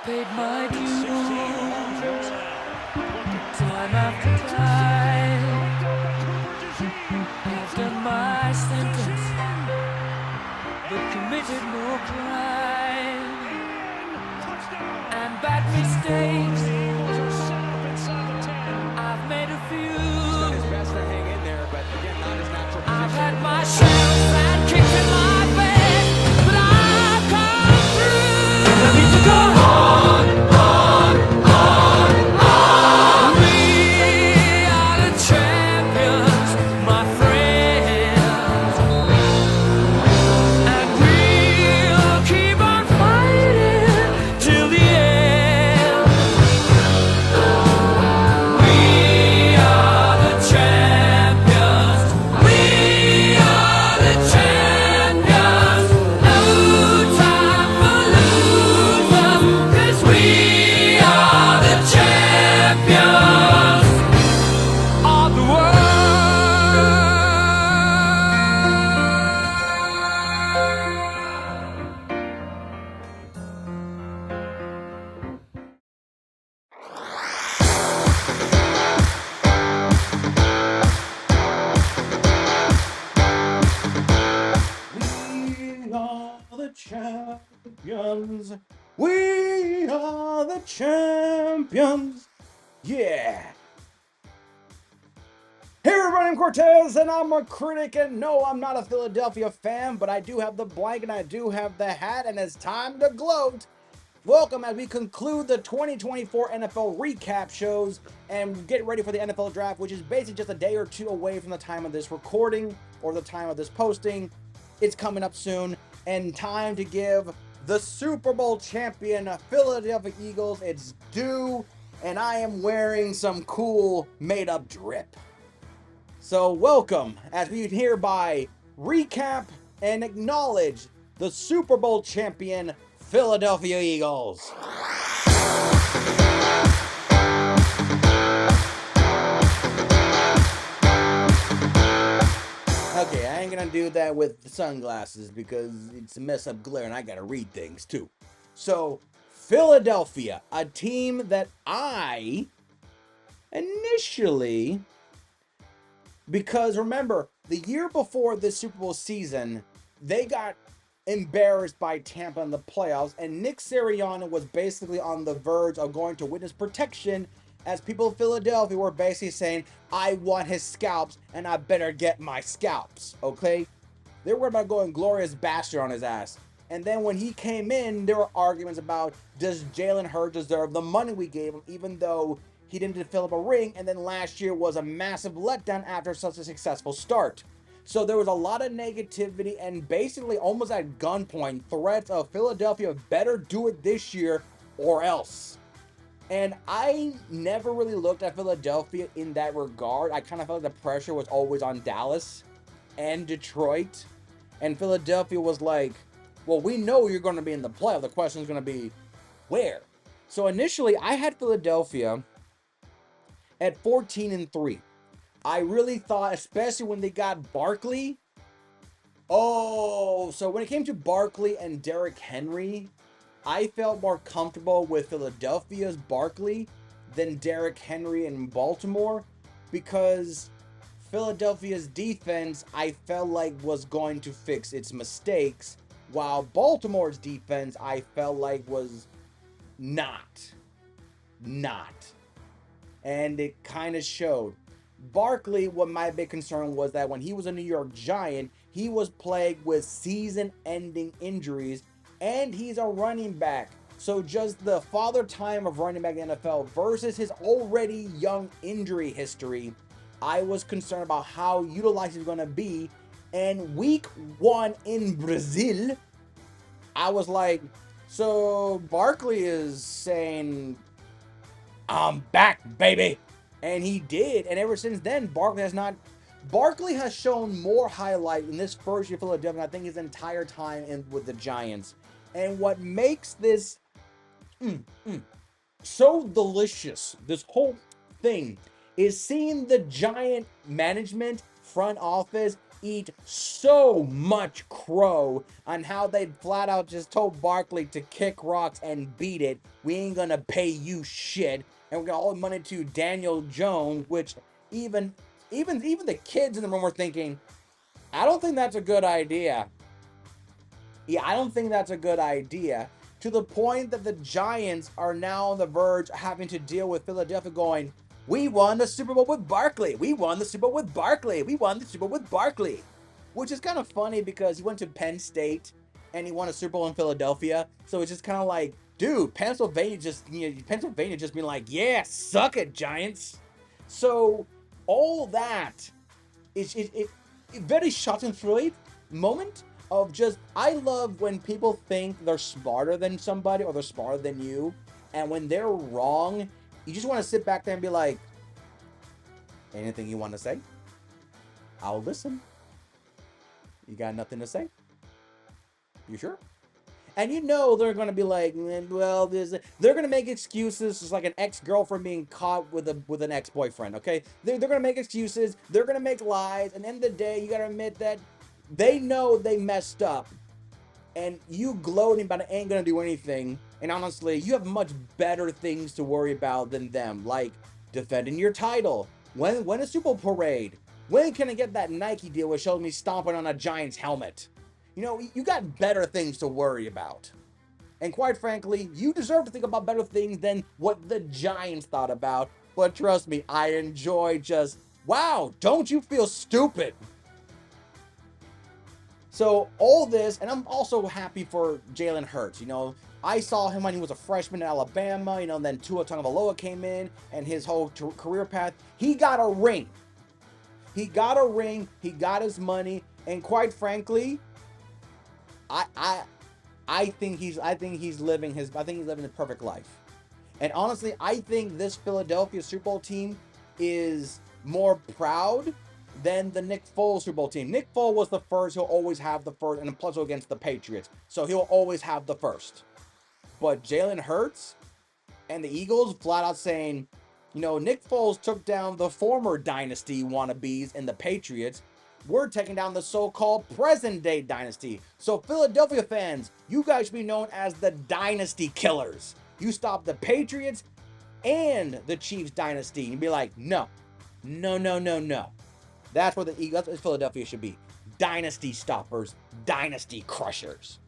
paid my dues, time after time. After my sentence, but committed no crime. And bad mistakes, I've made a few. I've had my shells and kicked in my bed, but I've come through. I need to go on, on. We are the champions, my friends, and we'll keep on fighting till the end. We are the champions. We are the champions. No time for losers, 'cause we are the champions of the world. We are the champions. We are the champions. Yeah. Hey everybody, I'm Cortez and I'm a critic, and no, I'm not a Philadelphia fan, but I do have the blanket and I do have the hat, and it's time to gloat. Welcome as we conclude the 2024 NFL recap shows and get ready for the NFL draft, which is basically just a day or two away from the time of this recording or the time of this posting. It's coming up soon, and time to give the Super Bowl champion Philadelphia Eagles its due, and I am wearing some cool made-up drip. So welcome as we hereby recap and acknowledge the Super Bowl champion Philadelphia Eagles. Okay, I ain't gonna do that with the sunglasses because it's a mess up glare and I gotta read things too. So, Philadelphia, a team that I initially, because remember, the year before this Super Bowl season, they got embarrassed by Tampa in the playoffs, and Nick Sirianni was basically on the verge of going to witness protection as people in Philadelphia were basically saying, I want his scalps and I better get my scalps, okay? They were about going glorious bastard on his ass. And then when he came in, there were arguments about, does Jalen Hurts deserve the money we gave him, even though he didn't fill up a ring, and then last year was a massive letdown after such a successful start. So there was a lot of negativity and basically almost at gunpoint threats of Philadelphia better do it this year or else. And I never really looked at Philadelphia in that regard. I kind of felt like the pressure was always on Dallas and Detroit. And Philadelphia was like, well, we know you're going to be in the playoff. The question is going to be where? So initially, I had Philadelphia at 14-3. I really thought, especially when they got Barkley. Oh, so when it came to Barkley and Derrick Henry, I felt more comfortable with Philadelphia's Barkley than Derrick Henry in Baltimore, because Philadelphia's defense, I felt like, was going to fix its mistakes, while Baltimore's defense, I felt like, was not. And it kind of showed. Barkley, what my big concern was that when he was a New York Giant, he was plagued with season-ending injuries, and he's a running back. So just the father time of running back in the NFL versus his already young injury history, I was concerned about how utilized he's going to be. And week 1 in Brazil, I was like, so Barkley is saying, I'm back, baby. And he did. And ever since then, Barkley has shown more highlight in this first year of Philadelphia, I think, his entire time with the Giants. And what makes this so delicious, this whole thing, is seeing the Giant management, front office, eat so much crow on how they flat out just told Barkley to kick rocks and beat it. We ain't gonna pay you shit, and we're gonna all money to Daniel Jones, which even the kids in the room were thinking, I don't think that's a good idea. Yeah, I don't think that's a good idea. To the point that the Giants are now on the verge of having to deal with Philadelphia going, we won the Super Bowl with Barkley. We won the Super Bowl with Barkley. We won the Super Bowl with Barkley. Which is kind of funny because he went to Penn State and he won a Super Bowl in Philadelphia. So it's just kind of like, dude, Pennsylvania just being like, yeah, suck it, Giants. So all that is very Schadenfreude moment of just, I love when people think they're smarter than somebody or they're smarter than you, and when they're wrong, you just want to sit back there and be like, anything you want to say? I'll listen. You got nothing to say? You sure? And you know they're going to be like, well, they're going to make excuses, just like an ex-girlfriend being caught with an ex-boyfriend, okay? They're going to make excuses. They're going to make lies. And at the end of the day, you got to admit that they know they messed up. And you gloating about it ain't going to do anything. And honestly, you have much better things to worry about than them, like defending your title. When a Super Bowl parade? When can I get that Nike deal which shows me stomping on a Giants helmet? You know, you got better things to worry about. And quite frankly, you deserve to think about better things than what the Giants thought about. But trust me, I enjoy just, wow, don't you feel stupid? So all this, and I'm also happy for Jalen Hurts. You know, I saw him when he was a freshman in Alabama. You know, and then Tua Tagovailoa came in and his whole career path. He got a ring. He got a ring. He got his money. And quite frankly, I think he's living the perfect life. And honestly, I think this Philadelphia Super Bowl team is more proud than the Nick Foles Super Bowl team. Nick Foles was the first. He'll always have the first, and plus against the Patriots, so he'll always have the first. But Jalen Hurts and the Eagles flat out saying, you know, Nick Foles took down the former dynasty wannabes in the Patriots. We're taking down the so-called present-day dynasty. So Philadelphia fans, you guys should be known as the dynasty killers. You stop the Patriots and the Chiefs dynasty. And be like, no. That's what Philadelphia should be. Dynasty stoppers, dynasty crushers.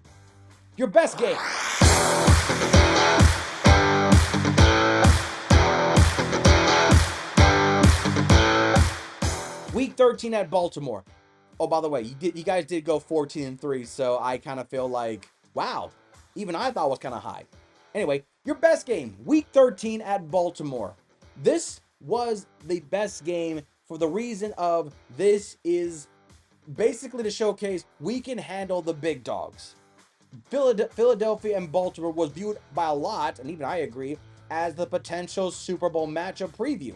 Your best game. Week 13 at Baltimore. Oh, by the way, you guys did go 14-3, so I kind of feel like, wow, even I thought was kind of high. Anyway, your best game, Week 13 at Baltimore. This was the best game for the reason of this is basically to showcase we can handle the big dogs. Philadelphia and Baltimore was viewed by a lot, and even I agree, as the potential Super Bowl matchup preview.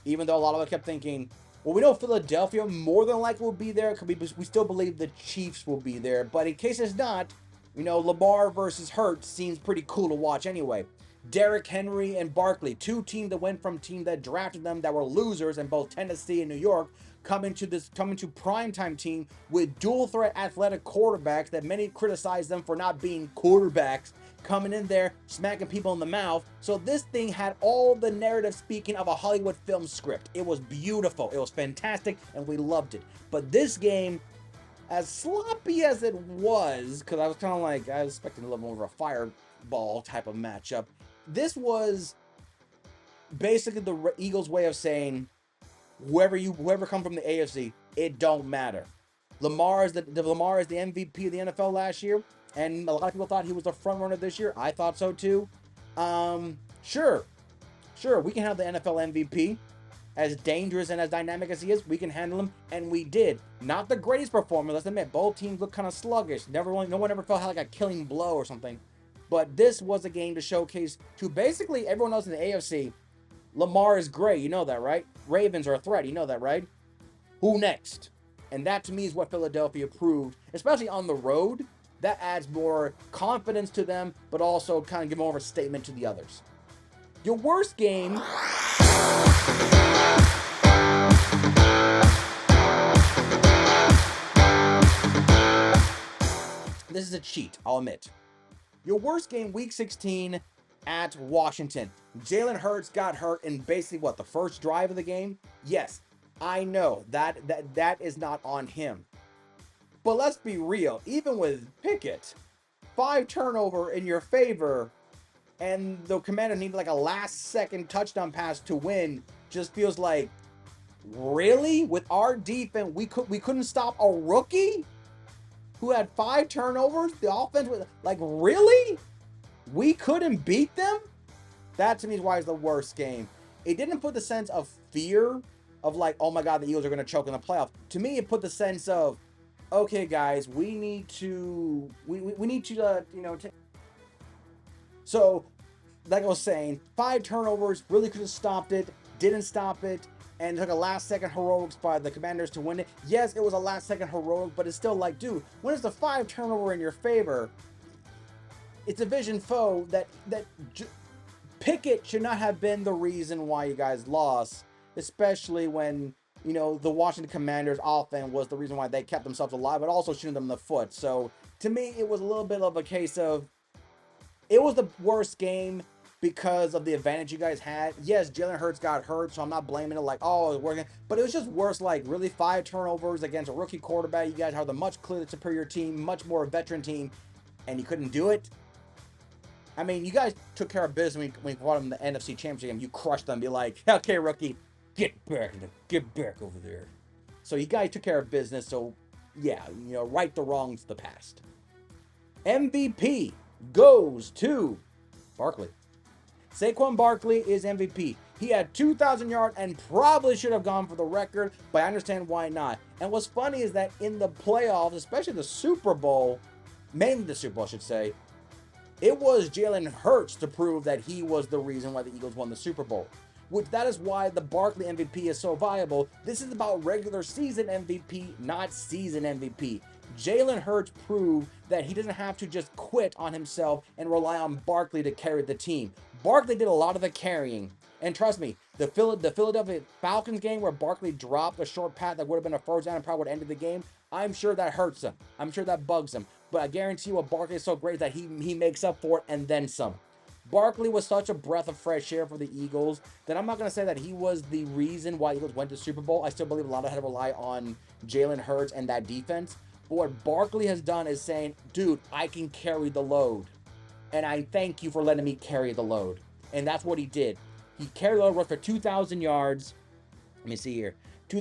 Even though a lot of us kept thinking, well, we know Philadelphia more than likely will be there. We still believe the Chiefs will be there. But in case it's not, you know, Lamar versus Hurts seems pretty cool to watch anyway. Derrick Henry and Barkley, two teams that went from teams that drafted them that were losers in both Tennessee and New York, coming to primetime team with dual threat athletic quarterbacks that many criticize them for not being quarterbacks, coming in there, smacking people in the mouth. So this thing had all the narrative speaking of a Hollywood film script. It was beautiful. It was fantastic, and we loved it. But this game, as sloppy as it was, because I was kind of like, I was expecting a little more of a fireball type of matchup. This was basically the Eagles' way of saying, whoever come from the AFC, it don't matter. Lamar is the MVP of the NFL last year, and a lot of people thought he was the front runner this year. I thought so too. Sure, we can have the NFL MVP. As dangerous and as dynamic as he is, we can handle him, and we did. Not the greatest performance, let's admit. Both teams look kind of sluggish. No one ever felt like a killing blow or something. But this was a game to showcase to basically everyone else in the AFC. Lamar is great, you know that, right? Ravens are a threat, you know that, right? Who next? And that to me is what Philadelphia proved, especially on the road. That adds more confidence to them, but also kind of give more of a statement to the others. Your worst game. this is a cheat, I'll admit. Your worst game, Week 16 at Washington. Jalen Hurts got hurt in basically what, the first drive of the game? Yes, I know that is not on him. But let's be real, even with Pickett, 5 turnover in your favor, and the Commanders needed like a last-second touchdown pass to win, just feels like, really? With our defense, we couldn't stop a rookie who had 5 turnovers? The offense was like, really? We couldn't beat them? That to me is why it's the worst game. It didn't put the sense of fear of like, oh my God, the Eagles are going to choke in the playoff. To me, it put the sense of, okay, guys, we need to, So, like I was saying, 5 turnovers really could have stopped it, didn't stop it, and took a last-second heroics by the Commanders to win it. Yes, it was a last-second heroic, but it's still like, dude, when it's the 5 turnover in your favor, it's a division foe that Pickett should not have been the reason why you guys lost, especially when, the Washington Commanders offense was the reason why they kept themselves alive, but also shooting them in the foot. So, to me, it was a little bit of a case of, it was the worst game because of the advantage you guys had. Yes, Jalen Hurts got hurt, so I'm not blaming it like, oh, it's working. But it was just worse, like, really 5 turnovers against a rookie quarterback. You guys are the much clearly superior team, much more veteran team, and you couldn't do it. I mean, you guys took care of business when you brought them the NFC Championship game. You crushed them. Be like, okay, rookie, get back over there. So you guys took care of business. So yeah, right the wrongs of the past. MVP goes to Barkley. Saquon Barkley is MVP. He had 2,000 yards and probably should have gone for the record, but I understand why not. And what's funny is that in the playoffs, especially the Super Bowl, mainly the Super Bowl, I should say, it was Jalen Hurts to prove that he was the reason why the Eagles won the Super Bowl. Which that is why the Barkley MVP is so viable. This is about regular season MVP, not season MVP. Jalen Hurts proved that he doesn't have to just quit on himself and rely on Barkley to carry the team. Barkley did a lot of the carrying. And trust me, the Philadelphia Falcons game where Barkley dropped a short pass that would have been a first down and probably would have ended the game, I'm sure that hurts him. I'm sure that bugs him. But I guarantee you what Barkley is so great that he makes up for it and then some. Barkley was such a breath of fresh air for the Eagles that I'm not going to say that he was the reason why Eagles went to Super Bowl. I still believe a lot of had to rely on Jalen Hurts and that defense. But what Barkley has done is saying, dude, I can carry the load. And I thank you for letting me carry the load. And that's what he did. He carried the load, rushed for 2,000 yards. Let me see here.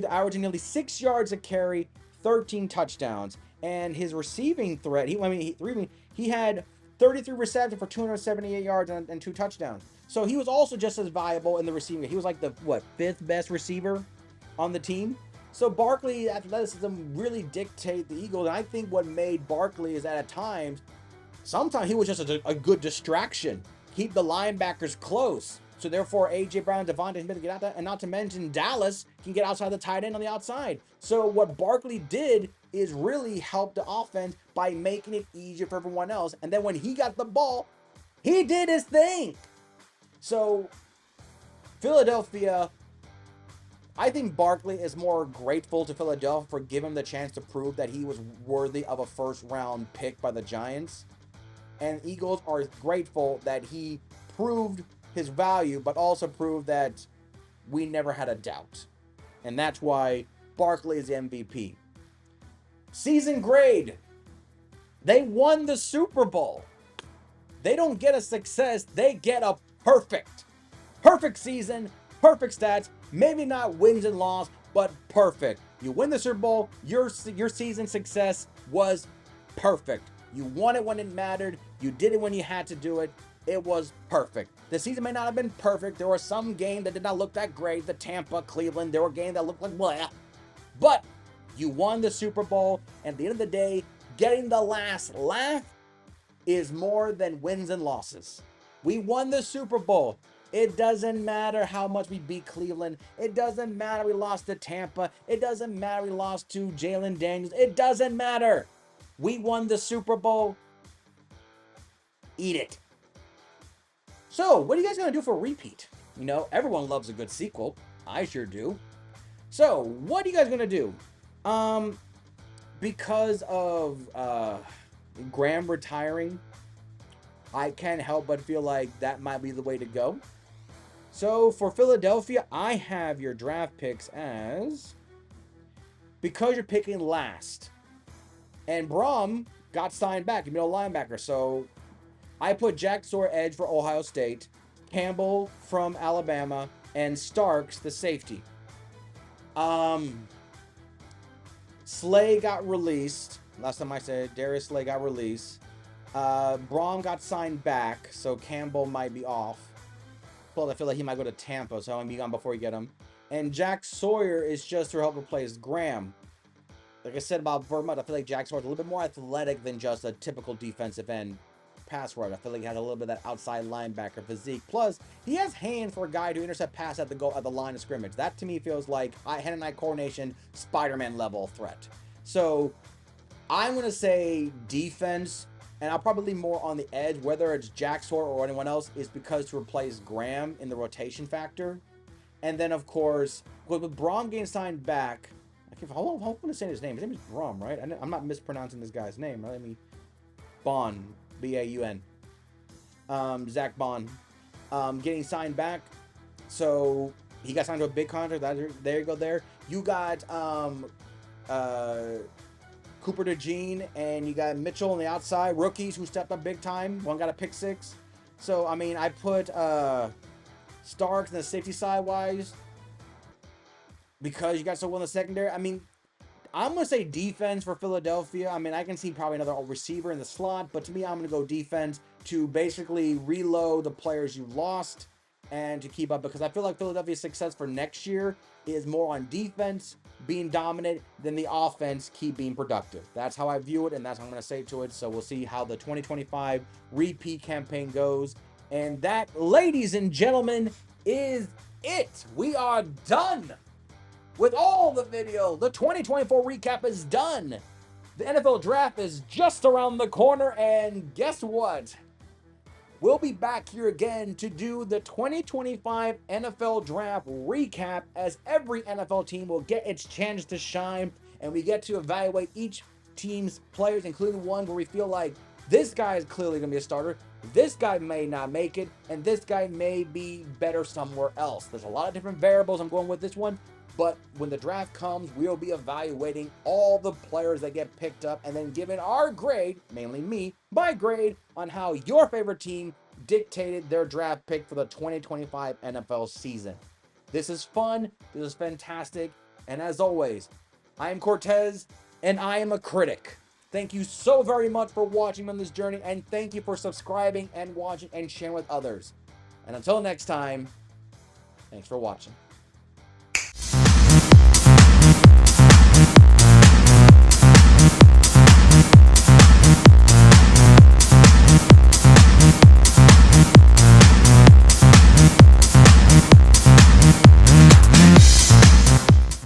Averaging nearly 6 yards a carry, 13 touchdowns. And his receiving threat, he had 33 receptions for 278 yards and 2 touchdowns. So he was also just as viable in the receiving. He was like the, 5th best receiver on the team. So Barkley's athleticism really dictate the Eagles. And I think what made Barkley is that at times, sometimes he was just a good distraction. Keep the linebackers close. So therefore, A.J. Brown and Devontae Smith can get out there. And not to mention, Dallas can get outside the tight end on the outside. So what Barkley did is really help the offense by making it easier for everyone else. And then when he got the ball, he did his thing. So Philadelphia, I think Barkley is more grateful to Philadelphia for giving him the chance to prove that he was worthy of a first-round pick by the Giants. And Eagles are grateful that he proved his value, but also proved that we never had a doubt. And that's why Barkley is the MVP. Season grade. They won the Super Bowl. They don't get a success, they get a perfect. Perfect season, perfect stats, maybe not wins and loss, but perfect. You win the Super Bowl, your season success was perfect. You won it when it mattered, you did it when you had to do it. It was perfect. The season may not have been perfect. There were some games that did not look that great. The Tampa, Cleveland, there were games that looked like blah. But you won the Super Bowl, and at the end of the day, getting the last laugh is more than wins and losses. We won the Super Bowl. It doesn't matter how much we beat Cleveland. It doesn't matter we lost to Tampa. It doesn't matter we lost to Jalen Daniels. It doesn't matter. We won the Super Bowl. Eat it. So, what are you guys going to do for a repeat? Everyone loves a good sequel. I sure do. So, what are you guys going to do? Because of Graham retiring, I can't help but feel like that might be the way to go. So for Philadelphia, I have your draft picks as, because you're picking last, and Brom got signed back, middle linebacker. So I put Jack Sawyer edge for Ohio State, Campbell from Alabama, and Starks the safety. Slay got released. Last time I said Darius Slay got released. Brom got signed back, so Campbell might be off. Plus, I feel like he might go to Tampa, so I'm be gone before you get him. And Jack Sawyer is just to help replace Graham. Like I said about Vermont, I feel like Jack Sawyer's a little bit more athletic than just a typical defensive end pass rusher. I feel like he has a little bit of that outside linebacker physique. Plus, he has hands for a guy to intercept pass at the goal at the line of scrimmage. That to me feels like hand-and-eye coordination, Spider-Man level threat. So I'm gonna say defense, and I'll probably lean more on the edge, whether it's Jack Sawyer or anyone else, is because to replace Graham in the rotation factor. And then of course, with Brom getting signed back, how am I going to say his name? His name is Brom, right? I'm not mispronouncing this guy's name, right? I mean, Bond, B-A-U-N. Zach Bond, getting signed back. So he got signed to a big contract. There you go. There you got Cooper DeJean, and you got Mitchell on the outside, rookies who stepped up big time. One got a pick six. So I mean, I put Starks in the safety side wise because you got so well in the secondary. I mean, I'm going to say defense for Philadelphia. I mean, I can see probably another receiver in the slot, but to me, I'm going to go defense to basically reload the players you lost and to keep up, because I feel like Philadelphia's success for next year is more on defense being dominant than the offense keep being productive. That's how I view it, and that's how I'm going to say to it. So we'll see how the 2025 repeat campaign goes. And that, ladies and gentlemen, is it. We are done with all the video. The 2024 recap is done. The NFL draft is just around the corner, and guess what? We'll be back here again to do the 2025 NFL draft recap, as every NFL team will get its chance to shine, and we get to evaluate each team's players, including one where we feel like this guy is clearly going to be a starter, this guy may not make it, and this guy may be better somewhere else. There's a lot of different variables I'm going with this one. But when the draft comes, we'll be evaluating all the players that get picked up and then giving our grade, mainly me, my grade on how your favorite team dictated their draft pick for the 2025 NFL season. This is fun. This is fantastic. And as always, I am Cortez, and I am a critic. Thank you so very much for watching on this journey, and thank you for subscribing and watching and sharing with others. And until next time, thanks for watching.